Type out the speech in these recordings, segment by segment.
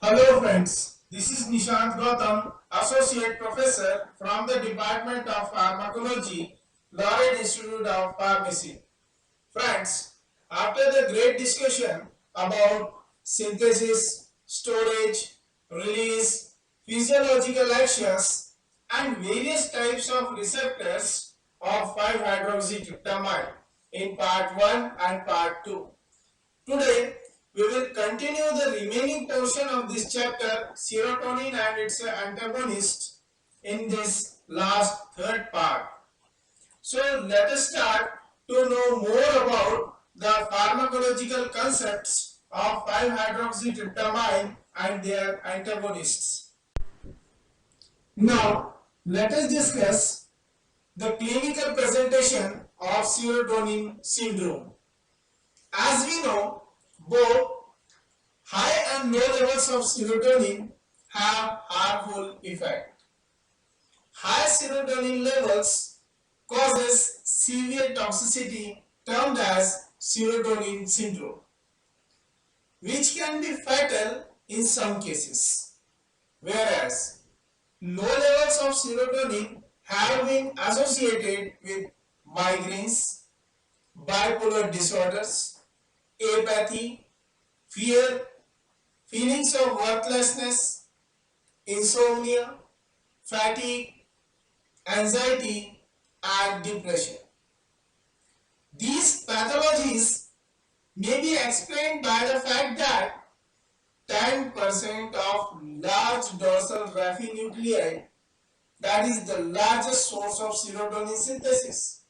Hello friends, this is Nishant Gautam, Associate Professor from the Department of Pharmacology, Laureate Institute of Pharmacy. Friends, after the great discussion about synthesis, storage, release, physiological actions and various types of receptors of 5-hydroxytryptamine in part 1 and part 2. Today, we will continue the remaining portion of this chapter, serotonin and its antagonists, in this last third part. So, let us start to know more about the pharmacological concepts of 5-hydroxytryptamine and their antagonists. Now, let us discuss the clinical presentation of serotonin syndrome. As we know, both high and low levels of serotonin have harmful effect. High serotonin levels causes severe toxicity termed as serotonin syndrome, which can be fatal in some cases, whereas low levels of serotonin have been associated with migraines, bipolar disorders, apathy, fear, feelings of worthlessness, insomnia, fatigue, anxiety, and depression. These pathologies may be explained by the fact that 10% of large dorsal raphe nuclei, that is the largest source of serotonin synthesis,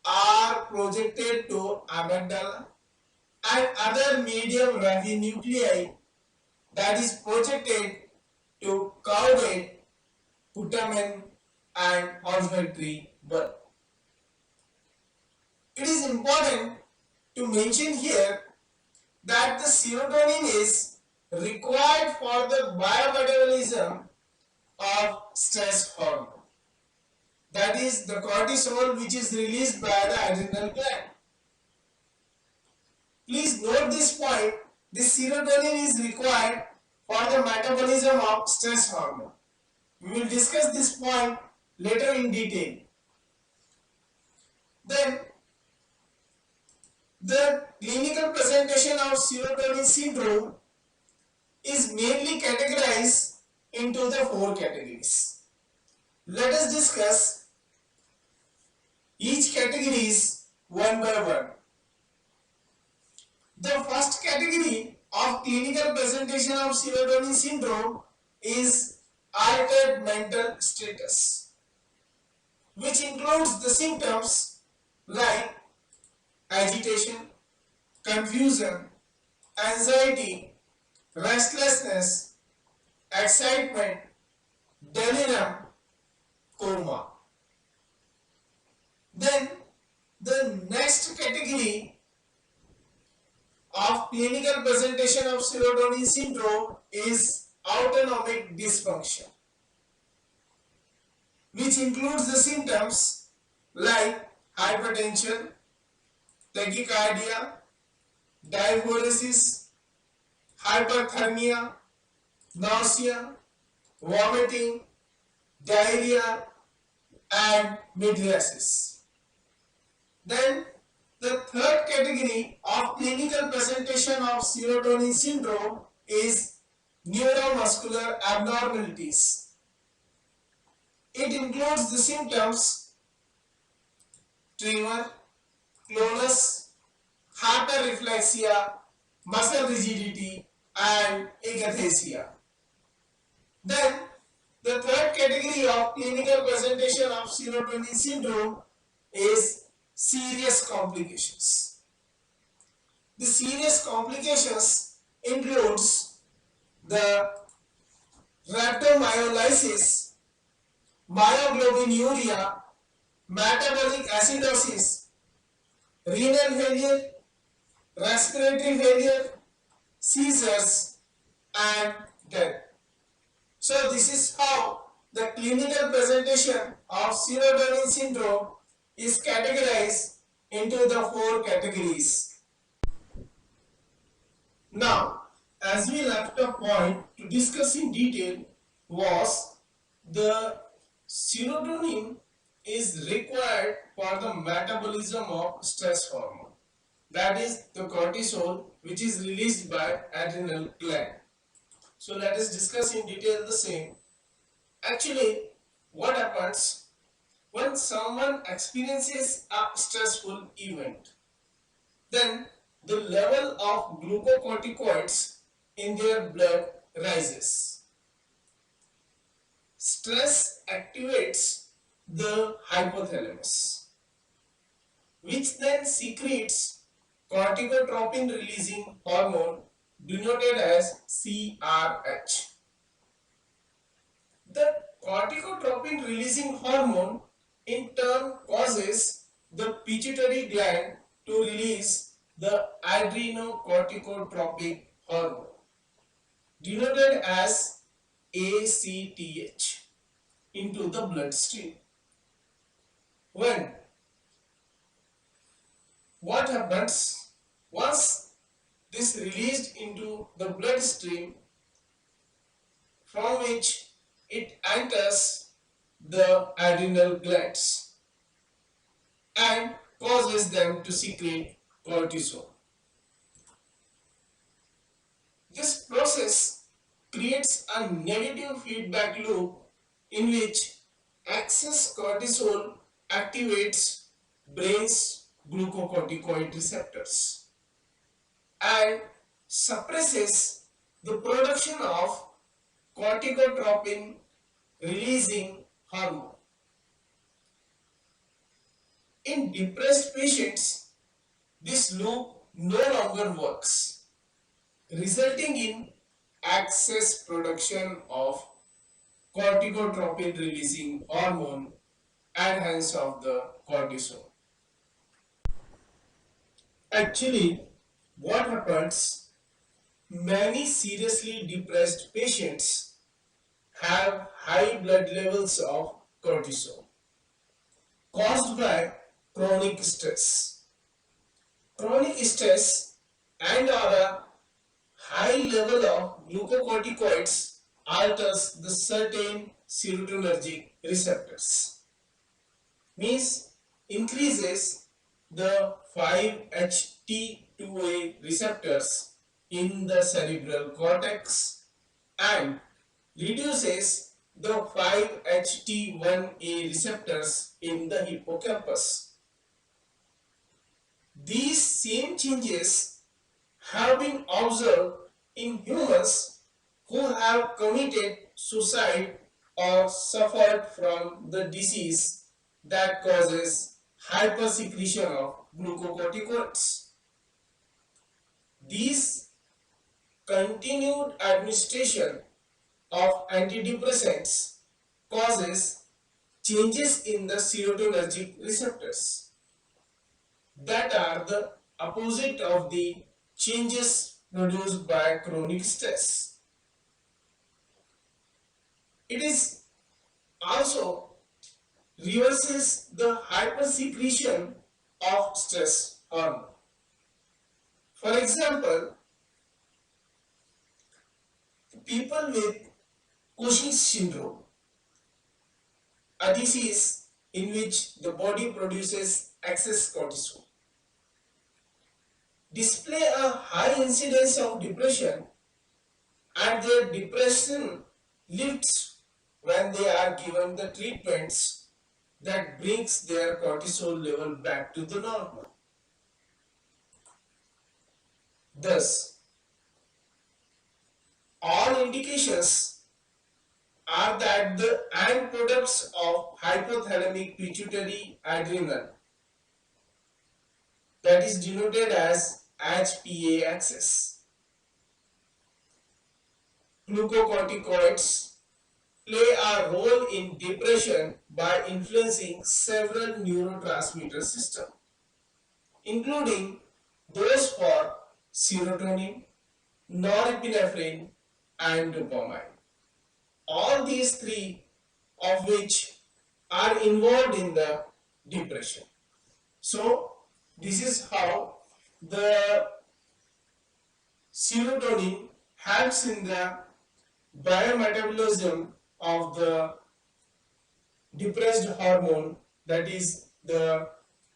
are projected to amygdala and other medium raphe nuclei, that is projected to caudate, putamen, and olfactory bulb. It is important to mention here that the serotonin is required for the biometabolism of stress hormone, that is the cortisol, which is released by the adrenal gland. Please note this point, this serotonin is required for the metabolism of stress hormone. We will discuss this point later in detail. Then, the clinical presentation of serotonin syndrome is mainly categorized into the 4 categories. Let us discuss each categories one by one. The first category of clinical presentation of serotonin syndrome is altered mental status, which includes the symptoms like agitation, confusion, anxiety, restlessness, excitement, delirium, coma. Then the next category of clinical presentation of serotonin syndrome is autonomic dysfunction, which includes the symptoms like hypertension, tachycardia, diaphoresis, hyperthermia, nausea, vomiting, diarrhea, and mydriasis. Then the third category of clinical presentation of serotonin syndrome is neuromuscular abnormalities. It includes the symptoms tremor, clonus, hyperreflexia, muscle rigidity, and akathisia. Then the third category of clinical presentation of serotonin syndrome is serious complications. The serious complications includes the rhabdomyolysis, myoglobinuria, metabolic acidosis, renal failure, respiratory failure, seizures, and death. So this is how the clinical presentation of serotonin syndrome is categorized into the 4 categories. Now, as we left a point to discuss in detail was the serotonin is required for the metabolism of stress hormone, that is the cortisol, which is released by adrenal gland. So let us discuss in detail the same. Actually, what happens when someone experiences a stressful event? Then the level of glucocorticoids in their blood rises. Stress activates the hypothalamus, which then secretes corticotropin releasing hormone denoted as CRH. The corticotropin releasing hormone in turn causes the pituitary gland to release the adrenocorticotropic hormone denoted as ACTH into the bloodstream. When what happens once this released into the bloodstream, from which it enters the adrenal glands and causes them to secrete cortisol. This process creates a negative feedback loop in which excess cortisol activates brain's glucocorticoid receptors and suppresses the production of corticotropin releasing hormone. In depressed patients, this loop no longer works, resulting in excess production of corticotropin releasing hormone and hence of the cortisol. Actually, what happens? Many seriously depressed patients have high blood levels of cortisol caused by chronic stress. Chronic stress and or a high level of glucocorticoids alters the certain serotonergic receptors, means increases the 5-HT2A receptors in the cerebral cortex and reduces the 5-HT1A receptors in the hippocampus. These same changes have been observed in humans who have committed suicide or suffered from the disease that causes hypersecretion of glucocorticoids. These continued administration of antidepressants causes changes in the serotonergic receptors that are the opposite of the changes produced by chronic stress. It is also reverses the hypersecretion of stress hormone. For example, people with Cushing's syndrome, a disease in which the body produces excess cortisol, display a high incidence of depression, and their depression lifts when they are given the treatments that brings their cortisol level back to the normal. Thus, all indications are that the end products of hypothalamic pituitary adrenal, that is denoted as HPA axis, glucocorticoids play a role in depression by influencing several neurotransmitter systems, including those for serotonin, norepinephrine, and dopamine. All these three of which are involved in the depression. So this is how the serotonin helps in the biometabolism of the depressed hormone, that is the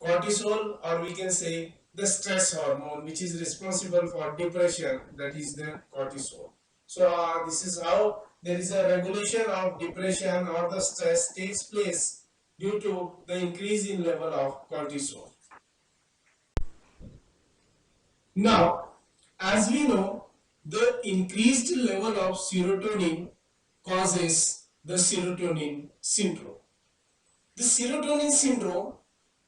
cortisol, or we can say the stress hormone, which is responsible for depression, that is the cortisol. So this is how there is a regulation of depression or the stress takes place due to the increase in level of cortisol. Now, as we know, the increased level of serotonin causes the serotonin syndrome. The serotonin syndrome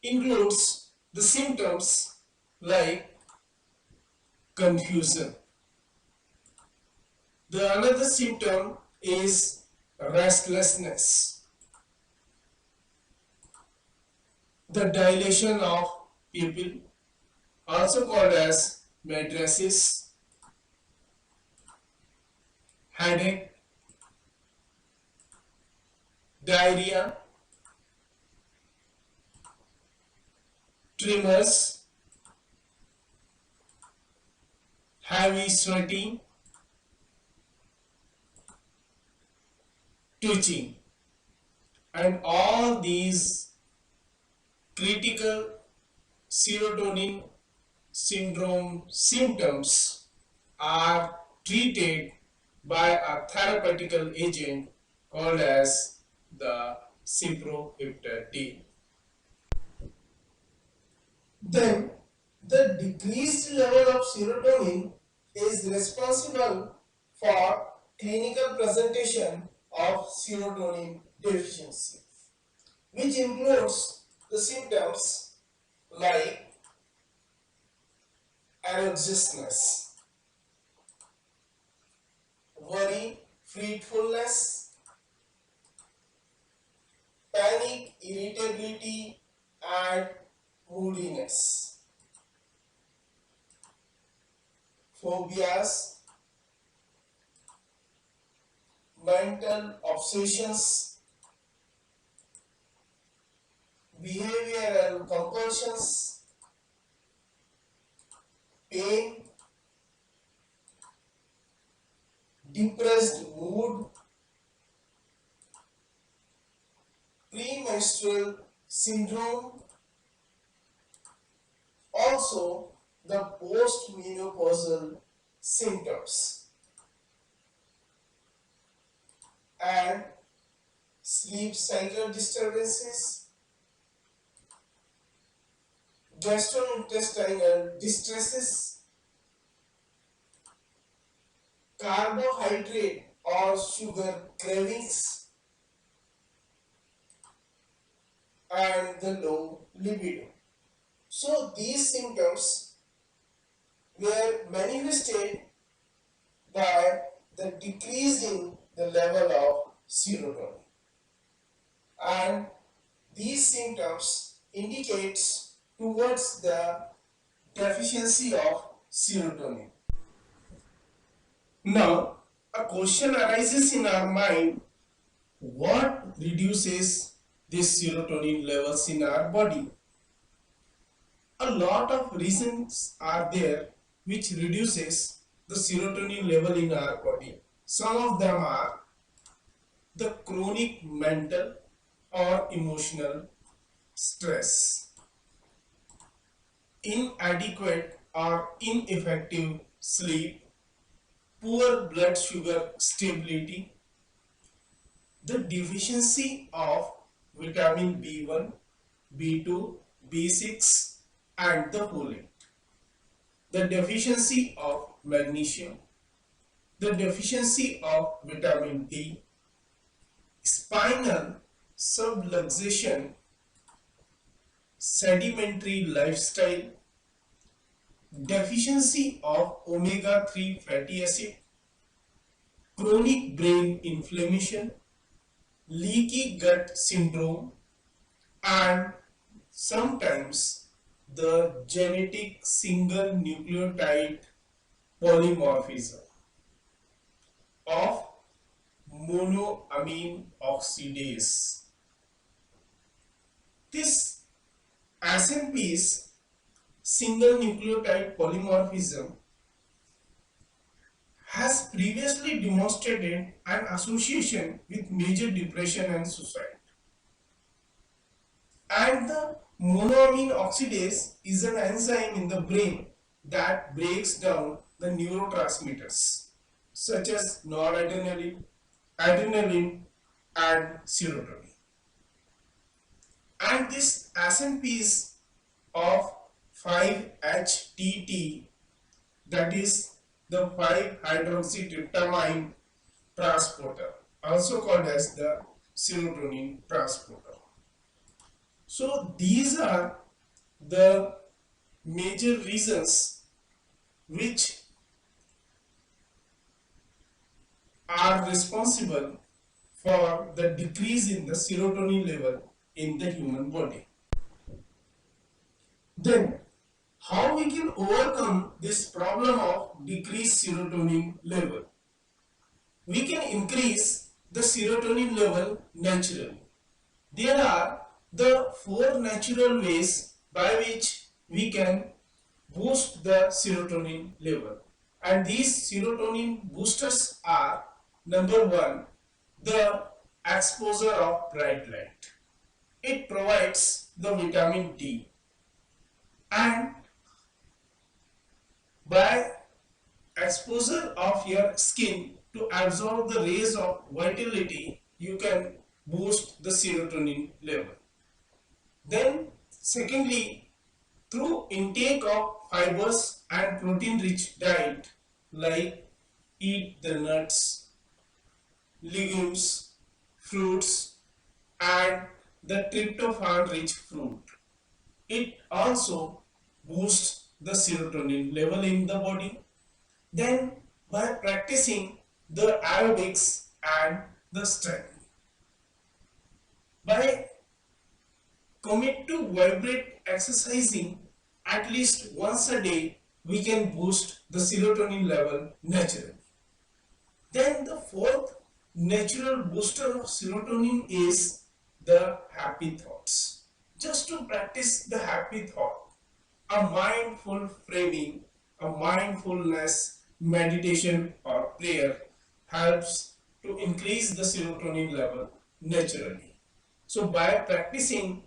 includes the symptoms like confusion. The another symptom is restlessness, the dilation of pupil, also called as mydriasis, headache, diarrhea, tremors, heavy sweating, twitching, and all these critical serotonin syndrome symptoms are treated by a therapeutical agent called as the cyproheptadine. Then the decreased level of serotonin is responsible for clinical presentation of serotonin deficiency, which includes the symptoms like anxiousness, worry, fretfulness, panic, irritability, and moodiness, phobias, mental obsessions, behavioral compulsions, pain, depressed mood, premenstrual syndrome, also the postmenopausal symptoms, and sleep cycle disturbances, gastrointestinal distresses, carbohydrate or sugar cravings, and the low libido. So these symptoms were manifested by the decrease in the level of serotonin, and these symptoms indicates towards the deficiency of serotonin. Now a question arises in our mind: what reduces these serotonin levels in our body? A lot of reasons are there which reduces the serotonin level in our body. Some of them are the chronic mental or emotional stress, inadequate or ineffective sleep, poor blood sugar stability, the deficiency of vitamin B1, B2, B6 and the folate, the deficiency of magnesium, the deficiency of vitamin D, spinal subluxation, sedimentary lifestyle, deficiency of omega-3 fatty acid, chronic brain inflammation, leaky gut syndrome, and sometimes the genetic single nucleotide polymorphism of monoamine oxidase. This SNP's single nucleotide polymorphism has previously demonstrated an association with major depression and suicide. And the monoamine oxidase is an enzyme in the brain that breaks down the neurotransmitters such as noradrenaline, adrenaline, and serotonin. And this SNPs of 5-HTT, that is the 5-hydroxytryptamine transporter, also called as the serotonin transporter. So these are the major reasons which are responsible for the decrease in the serotonin level in the human body. Then, how we can overcome this problem of decreased serotonin level? We can increase the serotonin level naturally. There are the 4 natural ways by which we can boost the serotonin level. And these serotonin boosters are: number 1, the exposure of bright light. It provides the vitamin D, and by exposure of your skin to absorb the rays of vitality, you can boost the serotonin level. Then secondly, through intake of fibers and protein rich diet, like eat the nuts, legumes, fruits, and the tryptophan rich fruit. It also boosts the serotonin level in the body. Then by practicing the aerobics and the stretching, by commit to vibrate exercising at least once a day, we can boost the serotonin level naturally. Then the 4th natural booster of serotonin is the happy thoughts. Just to practice the happy thought, a mindful framing, a mindfulness meditation or prayer helps to increase the serotonin level naturally. So by practicing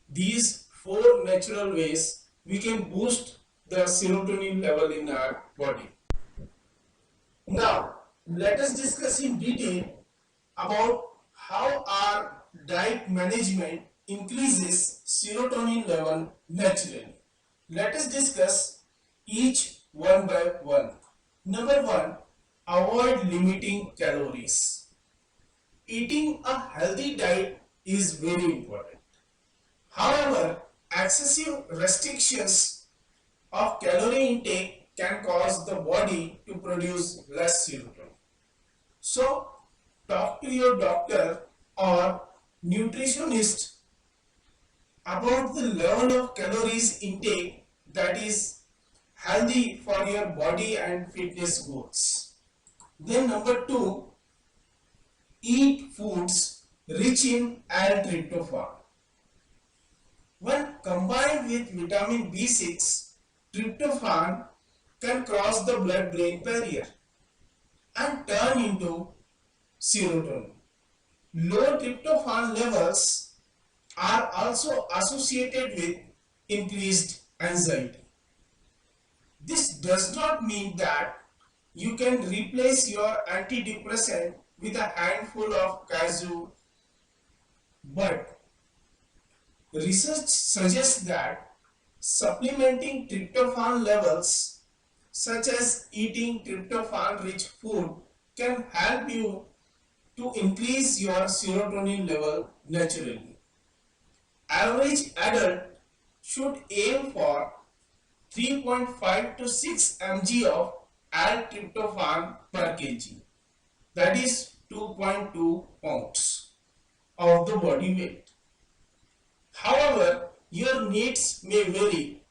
these 4 natural ways, we can boost the serotonin level in our body. Now, let us discuss in detail about how our diet management increases serotonin level naturally. Let us discuss each one by one. Number 1, avoid limiting calories. Eating a healthy diet is very important. However, excessive restrictions of calorie intake can cause the body to produce less serotonin. So, talk to your doctor or nutritionist about the level of calories intake that is healthy for your body and fitness goals. Then number 2, eat foods rich in L-tryptophan. When combined with vitamin B6, tryptophan can cross the blood-brain barrier and turn into serotonin. Low tryptophan levels are also associated with increased anxiety. This does not mean that you can replace your antidepressant with a handful of cashew, but research suggests that supplementing tryptophan levels, such as eating tryptophan rich food, can help you to increase your serotonin level naturally. Average adult should aim for 3.5 to 6 mg of L-tryptophan per kg, that is 2.2 pounds of the body weight. However, your needs may vary,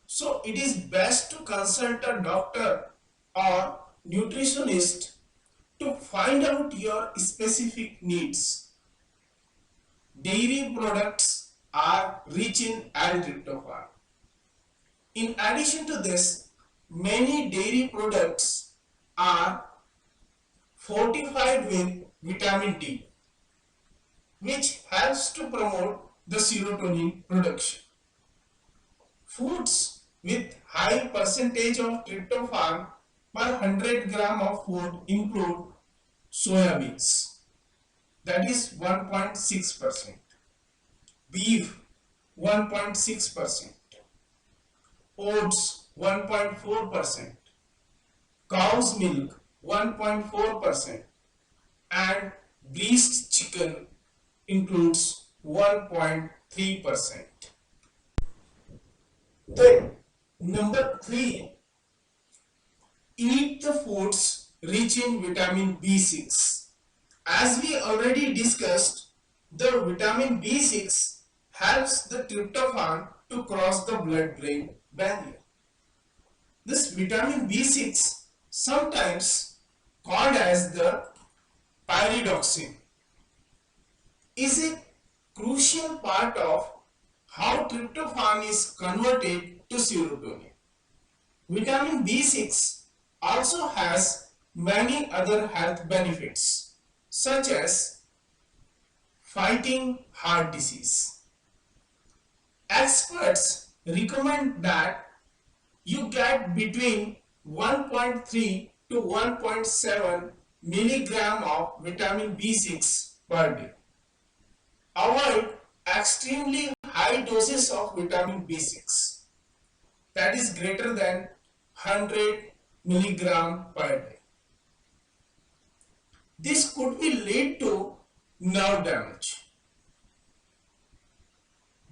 so it is best to consult a doctor or nutritionist to find out your specific needs. Dairy products are rich in L-tryptophan. In addition to this, many dairy products are fortified with vitamin D, which helps to promote the serotonin production. Foods with high percentage of tryptophan per 100 gram of food include soya beans, that is 1.6%, beef 1.6%, oats 1.4%, cow's milk 1.4%, and bleached chicken includes 1.3%. Then number 3, eat the foods rich in vitamin B6. As we already discussed, the vitamin B6 helps the tryptophan to cross the blood-brain barrier. This vitamin B6, sometimes called as the pyridoxine, is a crucial part of how tryptophan is converted to serotonin. Vitamin B6 also has many other health benefits, such as fighting heart disease. Experts recommend that you get between 1.3 to 1.7 milligram of vitamin B6 per day. Avoid extremely high doses of vitamin B6, that is greater than 100 milligram per day. This could be lead to nerve damage.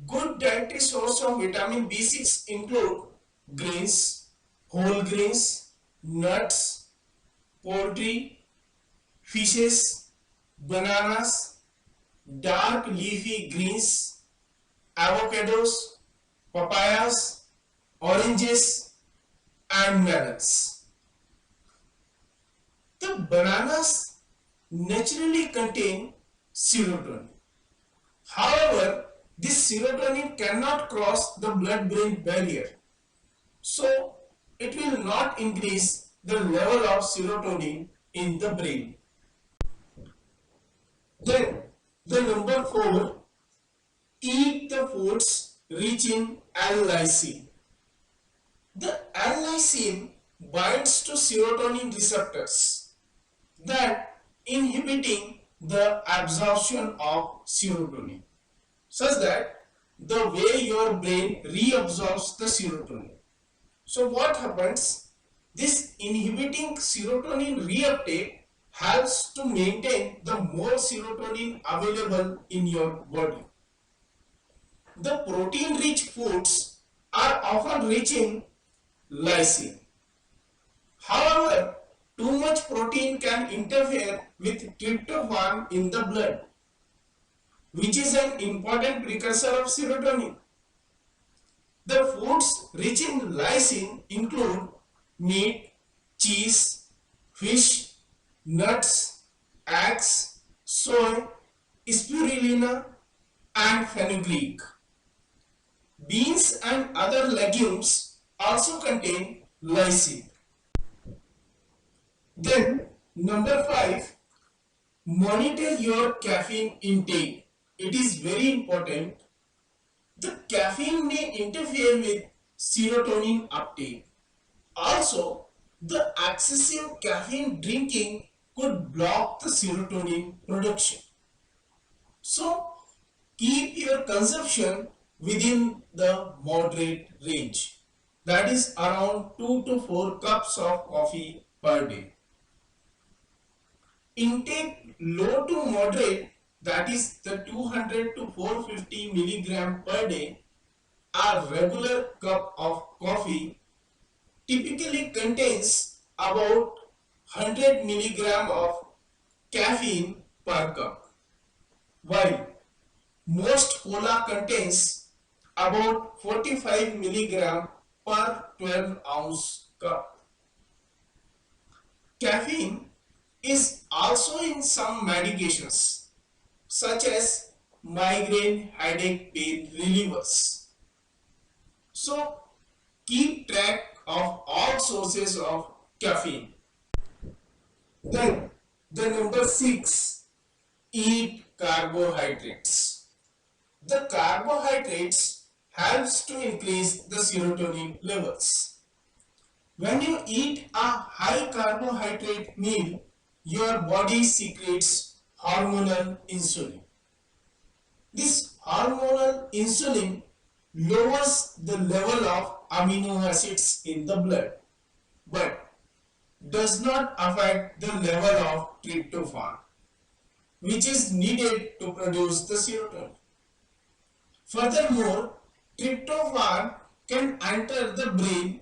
Good dietary source of vitamin B6 include grains, whole grains, nuts, poultry, fishes, bananas, dark leafy greens, avocados, papayas, oranges, and melons. The bananas naturally contain serotonin. However, this serotonin cannot cross the blood-brain barrier, so it will not increase the level of serotonin in the brain. Then the number 4, eat the foods rich in L-lysine. The L-lysine binds to serotonin receptors, that inhibiting the absorption of serotonin, such that the way your brain reabsorbs the serotonin. So what happens? This inhibiting serotonin reuptake helps to maintain the more serotonin available in your body. The protein rich foods are often rich in lysine. However, too much protein can interfere with tryptophan in the blood, which is an important precursor of serotonin. The foods rich in lysine include meat, cheese, fish, nuts, eggs, soy, spirulina, and fenugreek. Beans and other legumes also contain lysine. Then number 5, monitor your caffeine intake. It is very important. The caffeine may interfere with serotonin uptake. Also, the excessive caffeine drinking could block the serotonin production. So, keep your consumption within the moderate range. That is around 2 to 4 cups of coffee per day. Intake low to moderate, that is the 200 to 450 milligram per day. A regular cup of coffee typically contains about 100 milligram of caffeine per cup, while most cola contains about 45 milligram per 12 ounce cup. Caffeine is also in some medications such as migraine headache pain relievers. So keep track of all sources of caffeine. Then The number 6, eat carbohydrates. The carbohydrates helps to increase the serotonin levels. When you eat a high carbohydrate meal, your body secretes hormonal insulin. This hormonal insulin lowers the level of amino acids in the blood, but does not affect the level of tryptophan, which is needed to produce the serotonin. Furthermore, tryptophan can enter the brain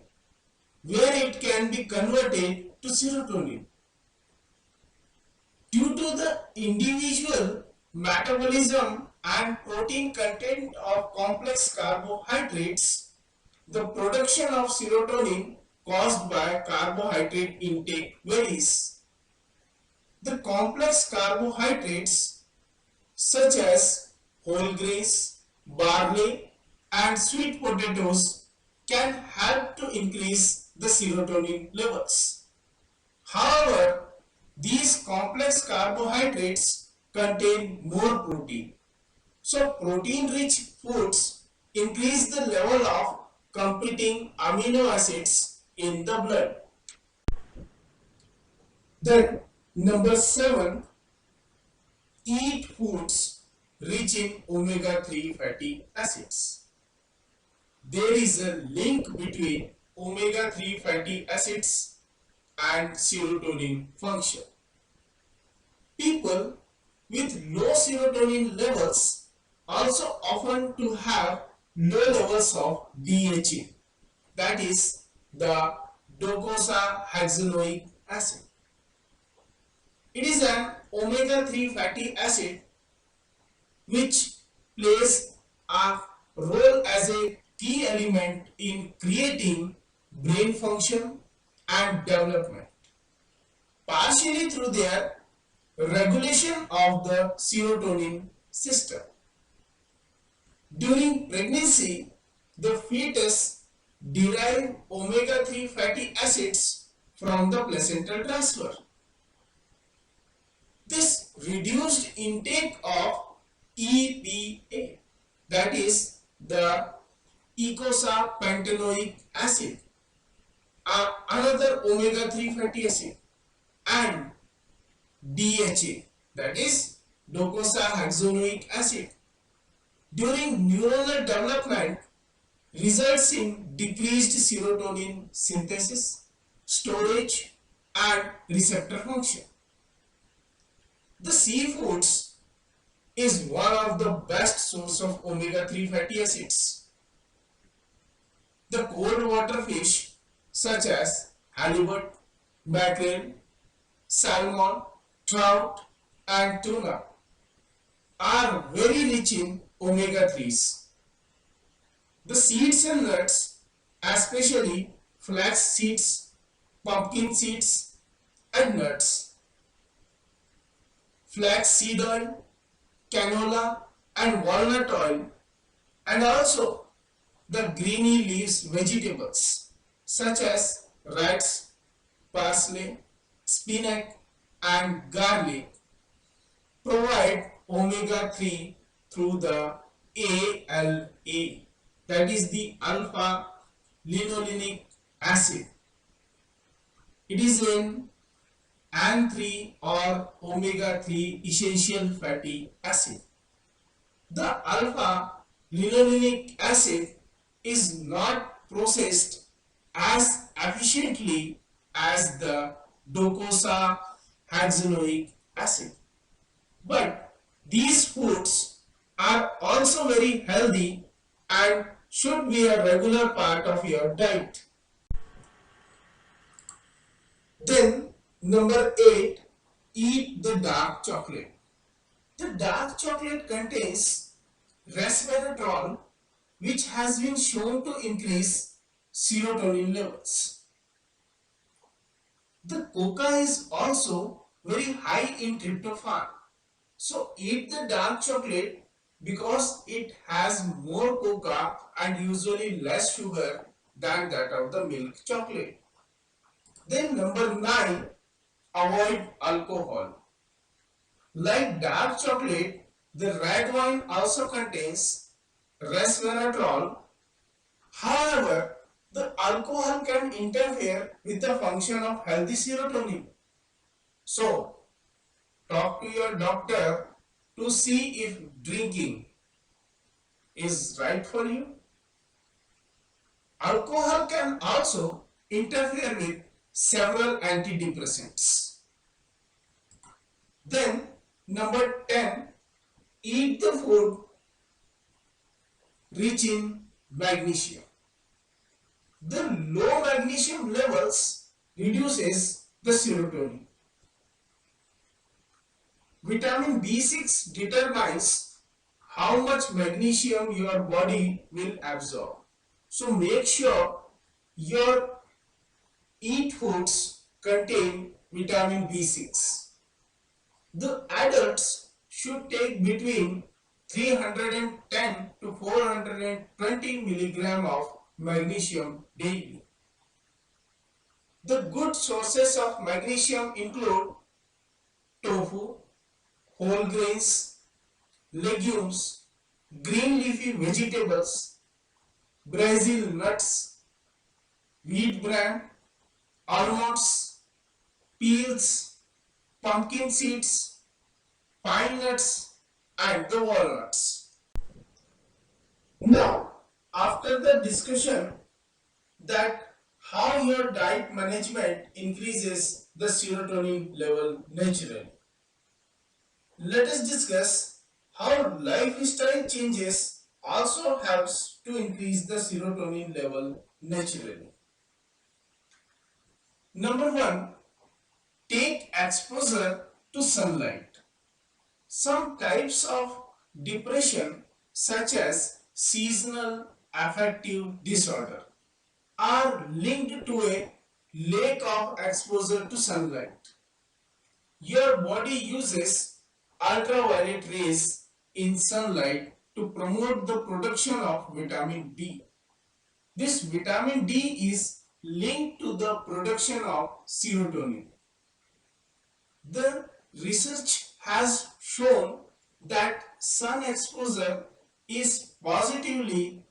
where it can be converted to serotonin. Due to the individual metabolism and protein content of complex carbohydrates, the production of serotonin caused by carbohydrate intake varies. The complex carbohydrates such as whole grains, barley, and sweet potatoes can help to increase the serotonin levels. However, these complex carbohydrates contain more protein. So, protein-rich foods increase the level of competing amino acids in the blood. Then, number 7, eat foods rich in omega-3 fatty acids. There is a link between omega-3 fatty acids and serotonin function. People with low serotonin levels also often to have low levels of DHA, that is the docosahexaenoic acid. It is an omega-3 fatty acid which plays a role as a key element in creating brain function and development, partially through their regulation of the serotonin system. During pregnancy, the fetus derive omega-3 fatty acids from the placental transfer. This reduced intake of EPA, that is the eicosapentaenoic acid, another omega-3 fatty acid, and DHA, that is docosahexaenoic acid, during neuronal development results in decreased serotonin synthesis, storage, and receptor function. The seafoods is one of the best source of omega-3 fatty acids. The cold water fish such as halibut, mackerel, salmon, trout, and tuna are very rich in omega-3s. The seeds and nuts, especially flax seeds, pumpkin seeds, and nuts, flax seed oil, canola, and walnut oil, and also the greeny leaves vegetables such as radish, parsley, spinach, and garlic provide omega-3 through the ALA, that is the alpha linolenic acid. It is an AN3 or omega-3 essential fatty acid. The alpha linolenic acid is not processed as efficiently as the docosahexaenoic acid. But these foods are also very healthy and should be a regular part of your diet. Then number 8, eat the dark chocolate. The dark chocolate contains resveratrol, which has been shown to increase serotonin levels. The coca is also very high in tryptophan. So eat the dark chocolate because it has more coca and usually less sugar than that of the milk chocolate. Then number 9, avoid alcohol. Like dark chocolate, the red wine also contains resveratrol. However, the alcohol can interfere with the function of healthy serotonin. So, talk to your doctor to see if drinking is right for you. Alcohol can also interfere with several antidepressants. Then, number 10, eat the food rich in magnesium. The low magnesium levels reduces the serotonin. Vitamin B6 determines how much magnesium your body will absorb. So make sure your eat foods contain vitamin B6. The adults should take between 310 to 420 milligram of magnesium daily. The good sources of magnesium include tofu, whole grains, legumes, green leafy vegetables, Brazil nuts, wheat bran, almonds, peels, pumpkin seeds, pine nuts, and the walnuts. Now, after the discussion that how your diet management increases the serotonin level naturally, let us discuss how lifestyle changes also helps to increase the serotonin level naturally. Number 1, take exposure to sunlight. Some types of depression such as seasonal affective disorder are linked to a lack of exposure to sunlight. Your body uses ultraviolet rays in sunlight to promote the production of vitamin D. This vitamin D is linked to the production of serotonin. The research has shown that sun exposure is positively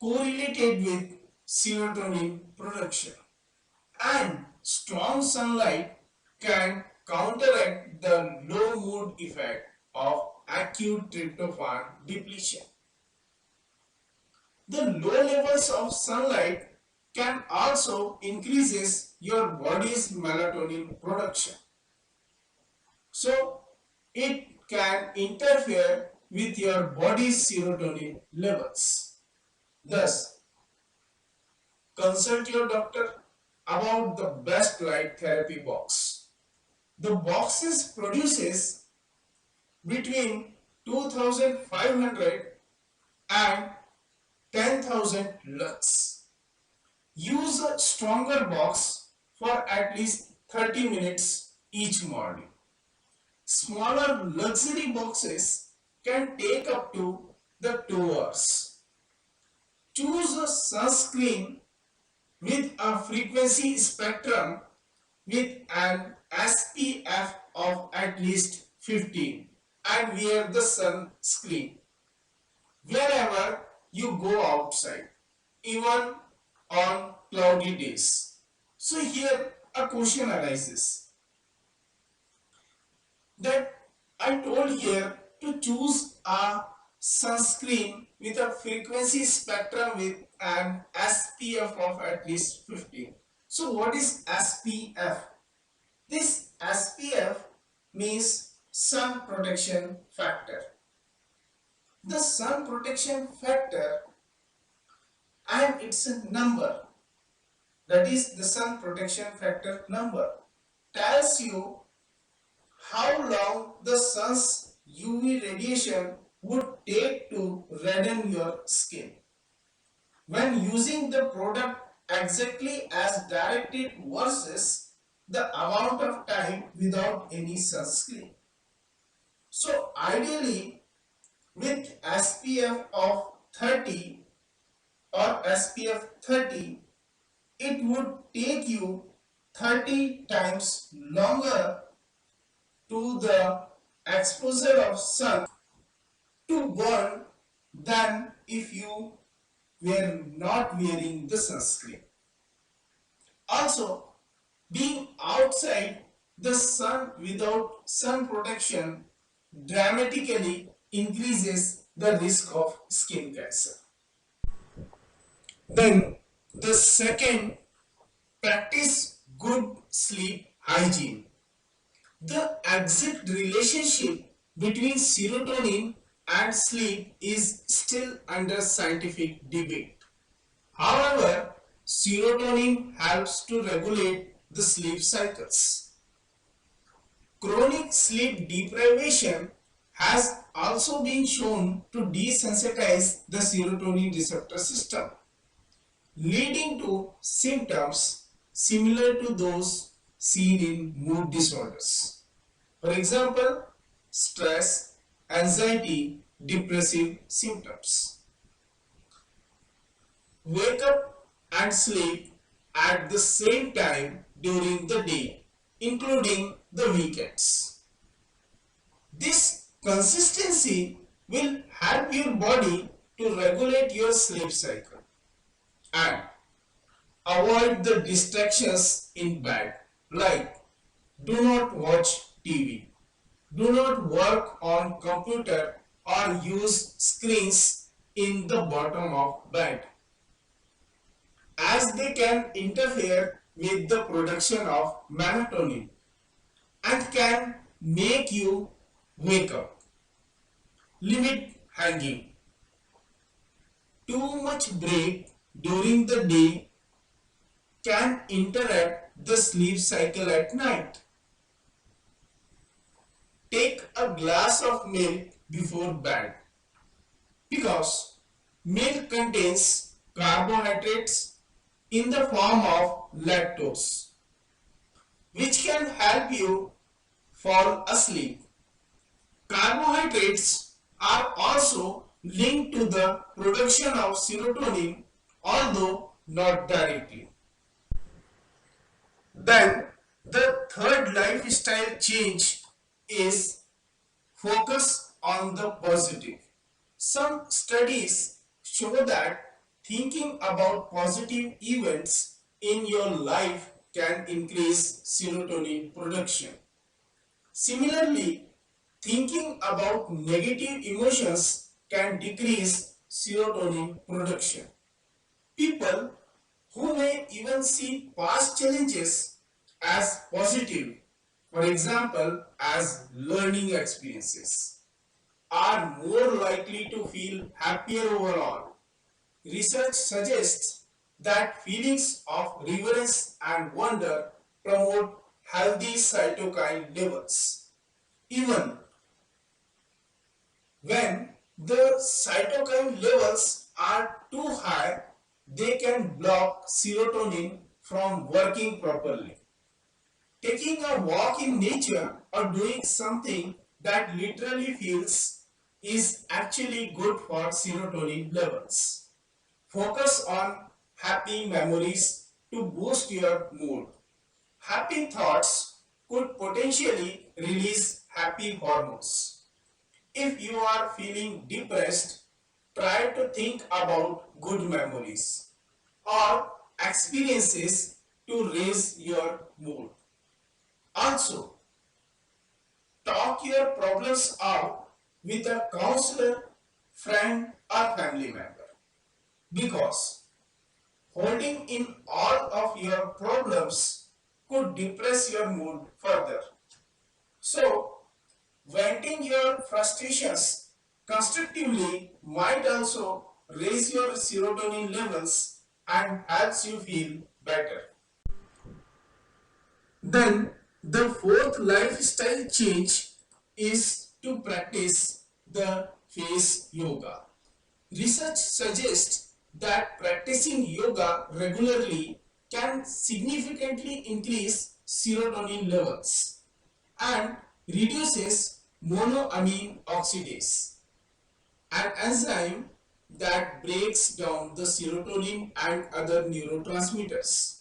correlated with serotonin production, and strong sunlight can counteract the low mood effect of acute tryptophan depletion. The low levels of sunlight can also increases your body's melatonin production. So it can interfere with your body's serotonin levels. Thus, consult your doctor about the best light therapy box. The boxes produces between 2500 and 10,000 lux. Use a stronger box for at least 30 minutes each morning. Smaller luxury boxes can take up to the 2 hours. Choose a sunscreen with a frequency spectrum with an SPF of at least 15 and wear the sunscreen wherever you go outside, even on cloudy days. So here a question arises that I told here to choose a sunscreen with a frequency spectrum with an SPF of at least 15. So what is SPF? This SPF means sun protection factor. The sun protection factor and its number, that is the sun protection factor number, tells you how long the sun's UV radiation would take to redden your skin. When using the product exactly as directed versus the amount of time without any sunscreen. So ideally with SPF of 30 or SPF 30, it would take you 30 times longer to the exposure of sun to burn than if you were not wearing the sunscreen. Also, being outside the sun without sun protection dramatically increases the risk of skin cancer. Then, the second, practice good sleep hygiene. The exact relationship between serotonin and sleep is still under scientific debate. However, serotonin helps to regulate the sleep cycles. Chronic sleep deprivation has also been shown to desensitize the serotonin receptor system, leading to symptoms similar to those seen in mood disorders. For example, stress, anxiety, depressive symptoms. Wake up and sleep at the same time during the day, including the weekends. This consistency will help your body to regulate your sleep cycle and avoid the distractions in bed, like do not watch TV, do not work on computer or use screens in the bottom of bed, as they can interfere with the production of melatonin and can make you wake up. Limit hanging. Too much break during the day can interrupt the sleep cycle at night. Take a glass of milk before bed because milk contains carbohydrates in the form of lactose, which can help you fall asleep. Carbohydrates are also linked to the production of serotonin, although not directly. Then, the third lifestyle change is focus on the positive. Some studies show that thinking about positive events in your life can increase serotonin production. Similarly, thinking about negative emotions can decrease serotonin production. People who may even see past challenges as positive, for example, as learning experiences, are more likely to feel happier overall. Research suggests that feelings of reverence and wonder promote healthy cytokine levels. Even when the cytokine levels are too high, they can block serotonin from working properly. Taking a walk in nature or doing something that literally feels is actually good for serotonin levels. Focus on happy memories to boost your mood. Happy thoughts could potentially release happy hormones. If you are feeling depressed, try to think about good memories or experiences to raise your mood. Also, talk your problems out with a counselor, friend, or family member, because holding in all of your problems could depress your mood further. So, venting your frustrations constructively might also raise your serotonin levels and helps you feel better. Then the fourth lifestyle change is to practice the face yoga. Research suggests that practicing yoga regularly can significantly increase serotonin levels and reduces monoamine oxidase, an enzyme that breaks down the serotonin and other neurotransmitters.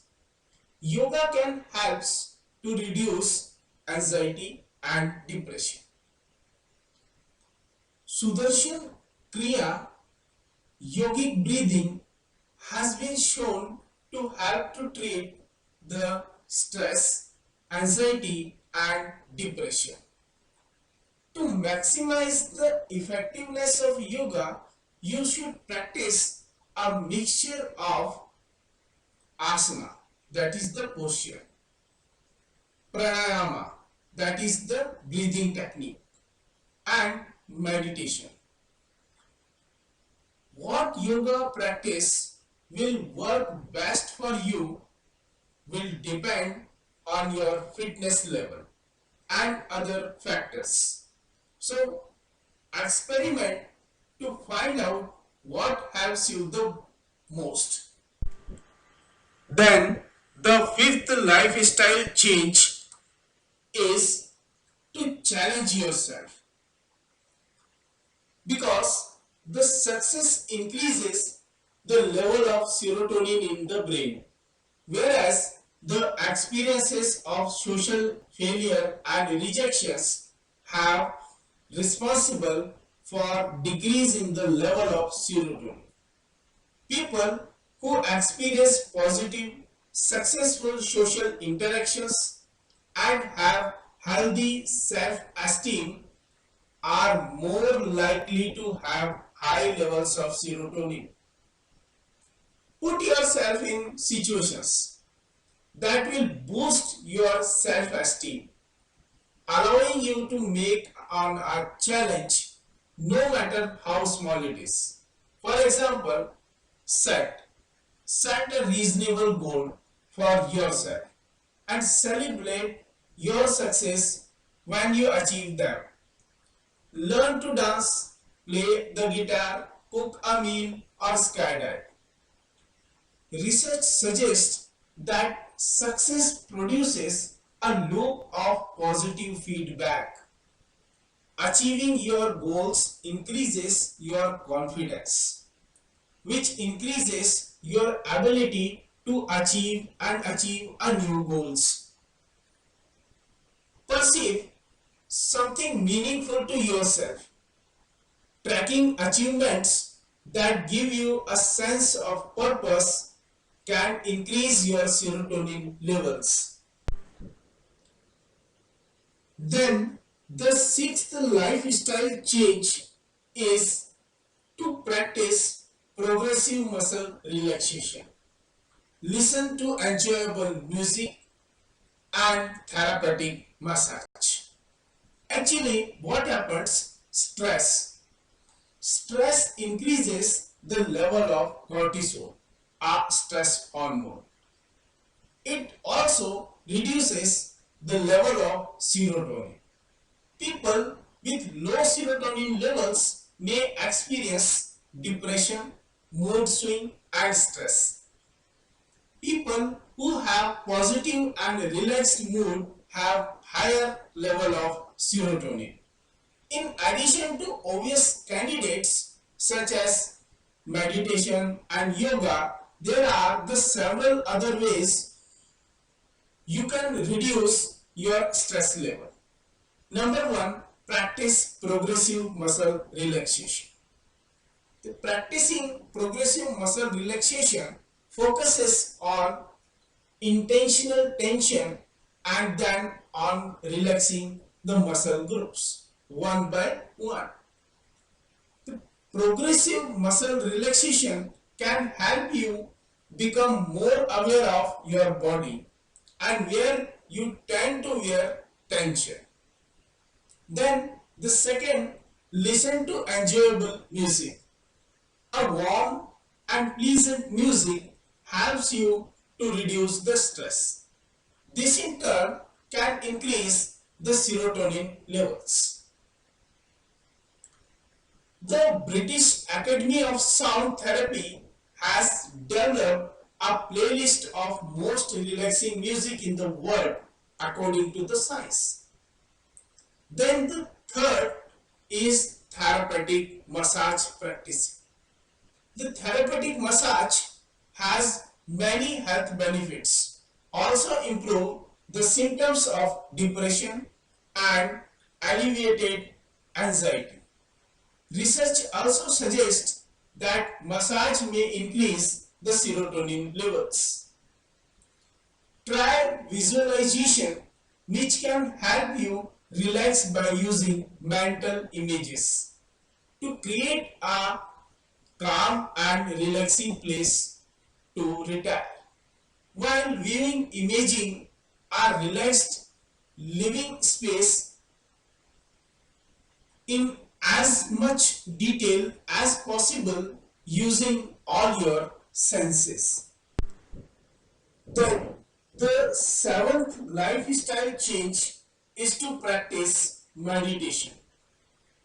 Yoga can help to reduce anxiety, and depression. Sudarshan Kriya yogic breathing has been shown to help to treat the stress, anxiety and depression. To maximize the effectiveness of yoga, you should practice a mixture of asana, that is the posture, pranayama, that is the breathing technique, and meditation. What yoga practice will work best for you will depend on your fitness level and other factors. So, experiment to find out what helps you the most. Then, the fifth lifestyle change is to challenge yourself, because the success increases the level of serotonin in the brain, whereas the experiences of social failure and rejections have responsible for decrease in the level of serotonin. People who experience positive, successful social interactions and have healthy self-esteem are more likely to have high levels of serotonin. Put yourself in situations that will boost your self-esteem, allowing you to make on a challenge no matter how small it is. For example, set a reasonable goal for yourself and celebrate your success when you achieve them. Learn to dance, play the guitar, cook a meal, or skydive. Research suggests that success produces a loop of positive feedback. Achieving your goals increases your confidence, which increases your ability to achieve a new goals. Perceive something meaningful to yourself. Tracking achievements that give you a sense of purpose can increase your serotonin levels. Then the sixth lifestyle change is to practice progressive muscle relaxation. Listen to enjoyable music and therapeutic massage. Actually, what happens? Stress increases the level of cortisol, a stress hormone. It also reduces the level of serotonin. People with low serotonin levels may experience depression, mood swing, and stress. People who have positive and relaxed mood have higher level of serotonin. In addition to obvious candidates such as meditation and yoga, there are the several other ways you can reduce your stress level. Number one, practice progressive muscle relaxation. Practicing progressive muscle relaxation focuses on intentional tension and then on relaxing the muscle groups one by one. The progressive muscle relaxation can help you become more aware of your body and where you tend to wear tension. Then the second, listen to enjoyable music. A warm and pleasant music helps you to reduce the stress. This in turn can increase the serotonin levels. The British Academy of Sound Therapy has developed a playlist of most relaxing music in the world according to the science. Then the third is therapeutic massage practice. The therapeutic massage has many health benefits. Also improve the symptoms of depression, and alleviated anxiety. Research also suggests that massage may increase the serotonin levels. Try visualization, which can help you relax by using mental images to create a calm and relaxing place to retire. While viewing imaging a relaxed living space in as much detail as possible using all your senses. Then the seventh lifestyle change is to practice meditation.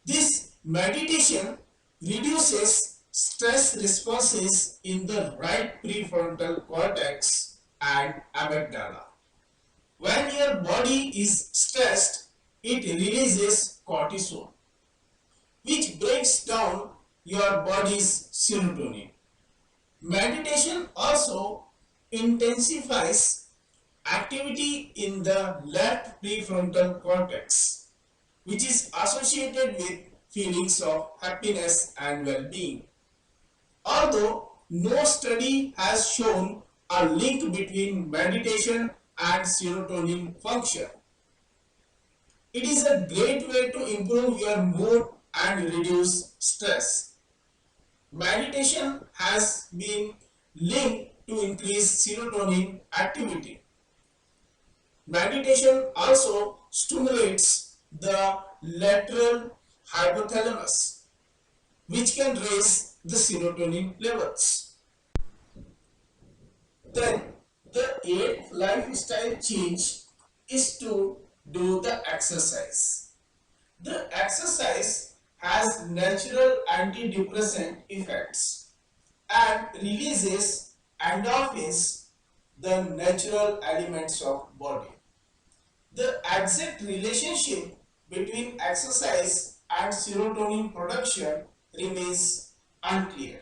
This meditation reduces stress responses in the right prefrontal cortex and amygdala. When your body is stressed, it releases cortisol, which breaks down your body's serotonin. Meditation also intensifies activity in the left prefrontal cortex, which is associated with feelings of happiness and well-being. Although no study has shown a link between meditation and serotonin function, it is a great way to improve your mood and reduce stress. Meditation has been linked to increased serotonin activity. Meditation also stimulates the lateral hypothalamus, which can raise the serotonin levels. Then the eighth lifestyle change is to do the exercise. The exercise has natural antidepressant effects and releases endorphins, the natural elements of body. The exact relationship between exercise and serotonin production remains unclear.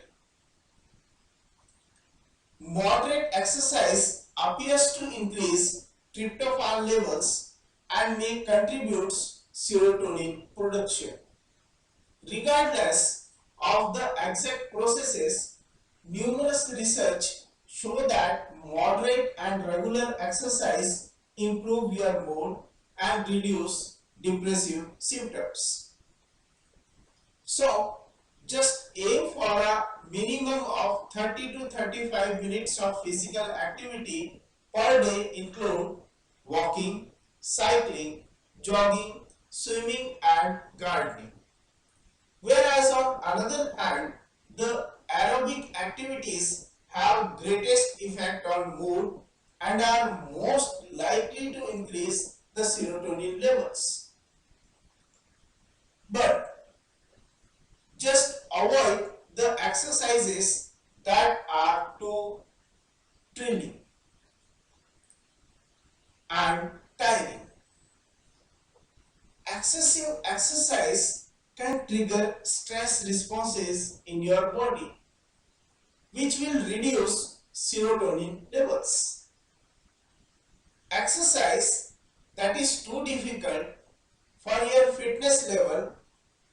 Moderate exercise appears to increase tryptophan levels and may contribute serotonin production. Regardless of the exact processes, numerous research show that moderate and regular exercise improve your mood and reduce depressive symptoms. So, just aim for a minimum of 30 to 35 minutes of physical activity per day. Include walking, cycling, jogging, swimming and gardening. Whereas on another hand, the aerobic activities have greatest effect on mood and are most likely to increase the serotonin levels. But just avoid the exercises that are too thrilling and tiring. Excessive exercise can trigger stress responses in your body, which will reduce serotonin levels. Exercise that is too difficult for your fitness level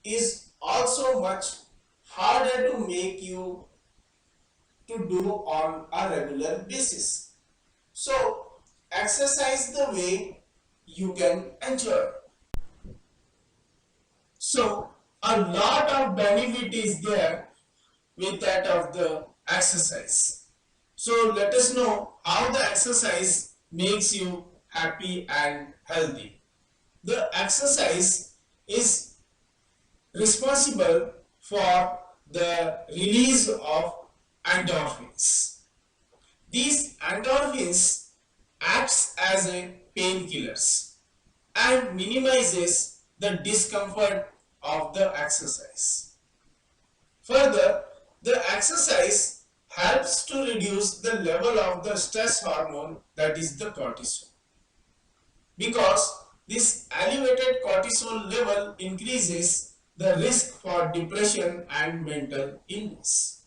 is also much harder to make you to do on a regular basis. So exercise the way you can enjoy. So a lot of benefit is there with that of the exercise. So let us know how the exercise makes you happy and healthy. The exercise is responsible for the release of endorphins. These endorphins acts as a painkillers and minimizes the discomfort of the exercise. Further, the exercise helps to reduce the level of the stress hormone, that is the cortisol. Because this elevated cortisol level increases the risk for depression and mental illness.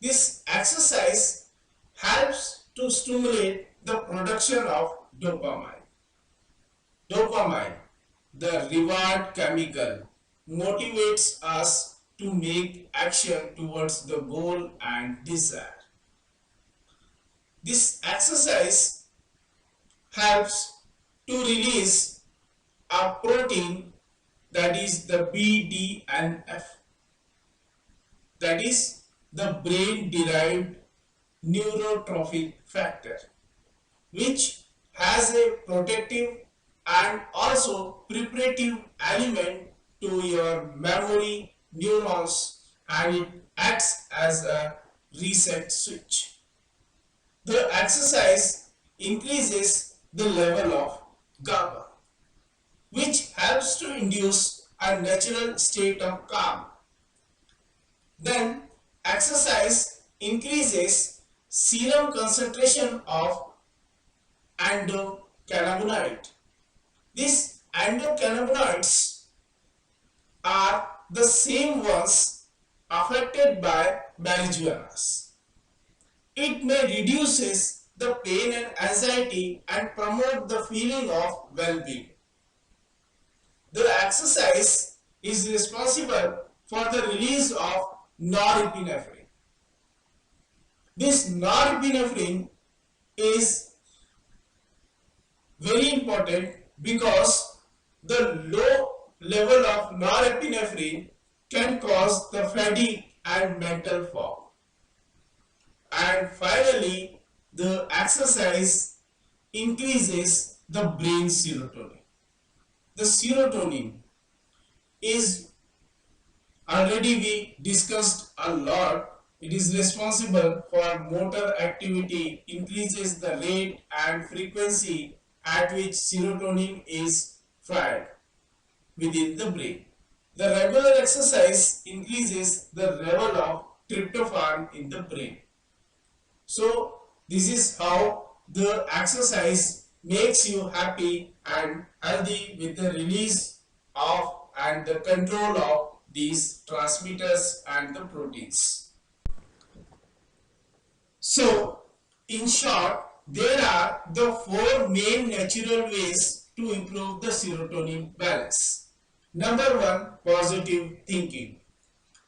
This exercise helps to stimulate the production of dopamine. Dopamine the reward chemical motivates us to make action towards the goal and desire. This exercise helps to release a protein, that is the BDNF, that is the brain derived neurotrophic factor, which has a protective and also preparative element to your memory neurons, and it acts as a reset switch. The exercise increases the level of GABA, which helps to induce a natural state of calm. Then exercise increases serum concentration of endocannabinoid. These endocannabinoids are the same ones affected by marijuana. It may reduces the pain and anxiety and promote the feeling of well-being. The exercise is responsible for the release of norepinephrine. This norepinephrine is very important because the low level of norepinephrine can cause the fatigue and mental fog. And finally, the exercise increases the brain serotonin. The serotonin is already we discussed a lot. It is responsible for motor activity, increases the rate and frequency at which serotonin is fired within the brain. The regular exercise increases the level of tryptophan in the brain. So this is how the exercise makes you happy and healthy with the release of and the control of these transmitters and the proteins. So in short, there are the four main natural ways to improve the serotonin balance. Number one, positive thinking.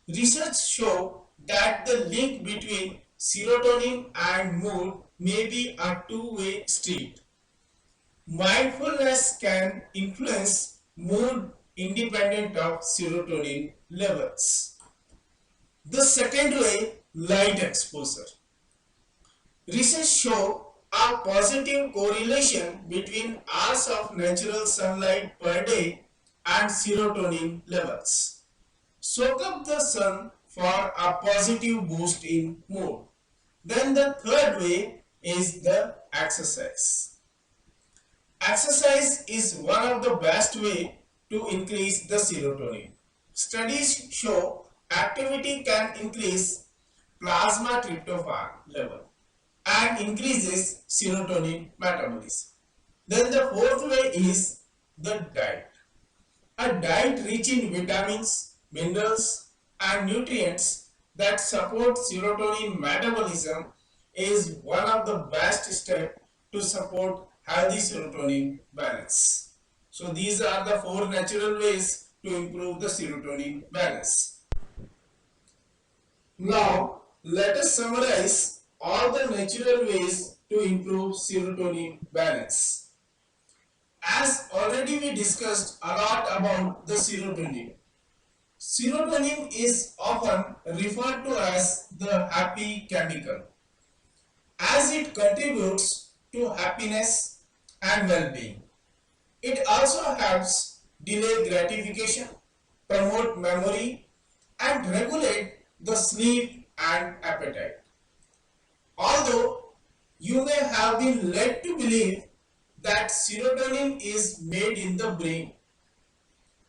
Research show that the link between serotonin and mood may be a two-way street. Mindfulness can influence mood independent of serotonin levels. The second way, light exposure. Research show a positive correlation between hours of natural sunlight per day and serotonin levels. Soak up the sun for a positive boost in mood. Then the third way is the exercise. Exercise is one of the best way to increase the serotonin. Studies show activity can increase plasma tryptophan level and increases serotonin metabolism. Then the fourth way is the diet. A diet rich in vitamins, minerals and nutrients that support serotonin metabolism is one of the best steps to support healthy serotonin balance. So these are the four natural ways to improve the serotonin balance. Now let us summarize all the natural ways to improve serotonin balance. As already we discussed a lot about the serotonin. Serotonin is often referred to as the happy chemical, as it contributes to happiness and well-being. It also helps delay gratification, promote memory, and regulate the sleep and appetite. Although you may have been led to believe that serotonin is made in the brain,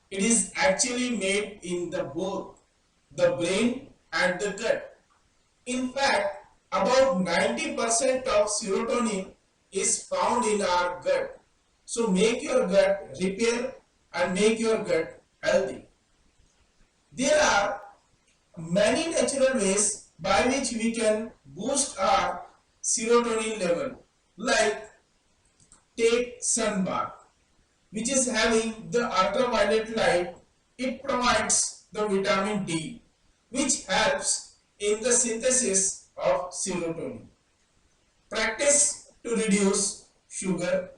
it is actually made in the both the brain and the gut. In fact, about 90% of serotonin is found in our gut. So make your gut repair and make your gut healthy. There are many natural ways by which we can boost our serotonin level, like take sun bath. which is having the ultraviolet light, it provides the vitamin D, which helps in the synthesis of serotonin. Practice to reduce sugar.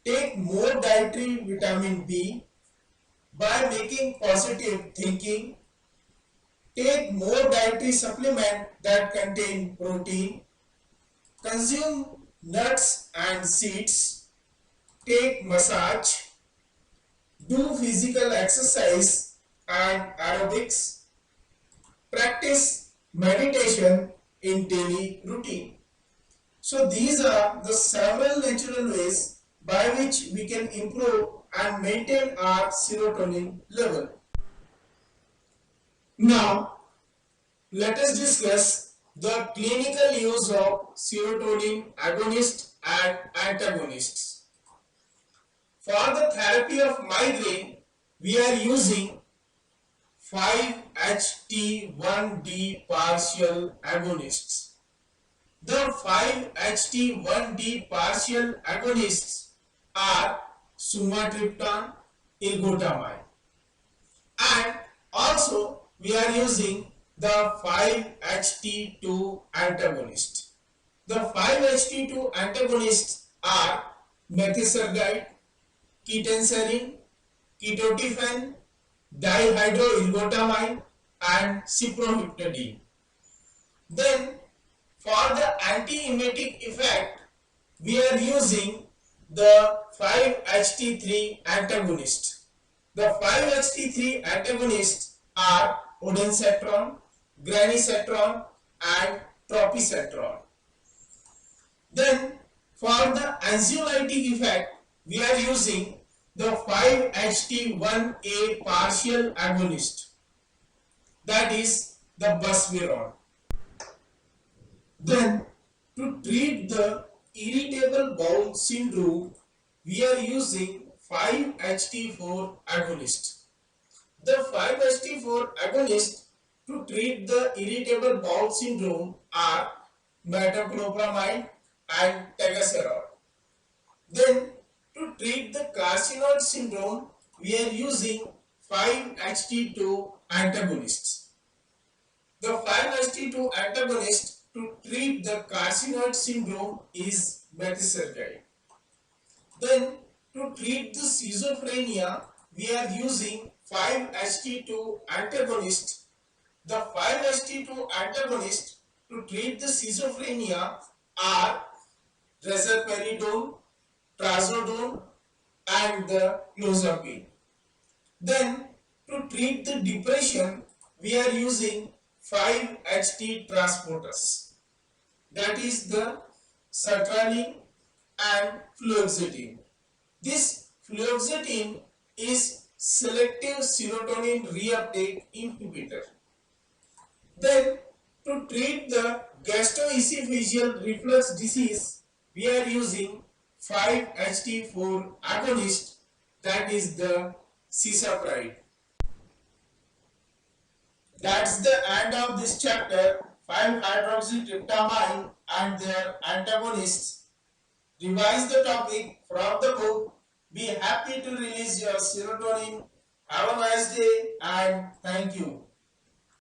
Take more dietary vitamin B by making positive thinking. Take more dietary supplement that contain protein. Consume nuts and seeds. Take massage. Do physical exercise and aerobics. Practice meditation in daily routine. So these are the several natural ways by which we can improve and maintain our serotonin level. Now, let us discuss the clinical use of serotonin agonists and antagonists. For the therapy of migraine, we are using 5-HT1D partial agonists. The 5-HT1D partial agonists are sumatriptan, ergotamine, and also we are using the 5-HT2 antagonist. The 5-HT2 antagonists are methotrexate, ketenserin, ketotifen, dihydroergotamine, and cyproheptadine. Then for the anti-emetic effect, we are using the 5-HT3 antagonist. The 5-HT3 antagonists are ondansetron, granisetron, and tropisetron. Then for the anxiolytic effect, we are using the 5-HT1A partial agonist, that is the buspirone. Then to treat the irritable bowel syndrome, we are using 5-HT4 agonist. The 5-HT4 agonist to treat the irritable bowel syndrome are metoclopramide and tegaserol. Then to treat the carcinoid syndrome, we are using 5-HT2 antagonists. The 5-HT2 antagonist to treat the carcinoid syndrome is methotrexate. Then to treat the schizophrenia, we are using 5-HT2 antagonist. The 5-HT2 antagonist to treat the schizophrenia are reserperidone, trazodone, and the clozapine. Then to treat the depression, we are using 5-HT transporters, that is the sertraline and fluoxetine. This fluoxetine is selective serotonin reuptake inhibitor. Then to treat the gastroesophageal reflux disease, we are using 5-HT4 agonist, that is the cisapride. That's the end of this chapter, 5-hydroxytryptamine and their antagonists. Revise the topic from the book. Be happy to release your serotonin. Have a nice day and thank you.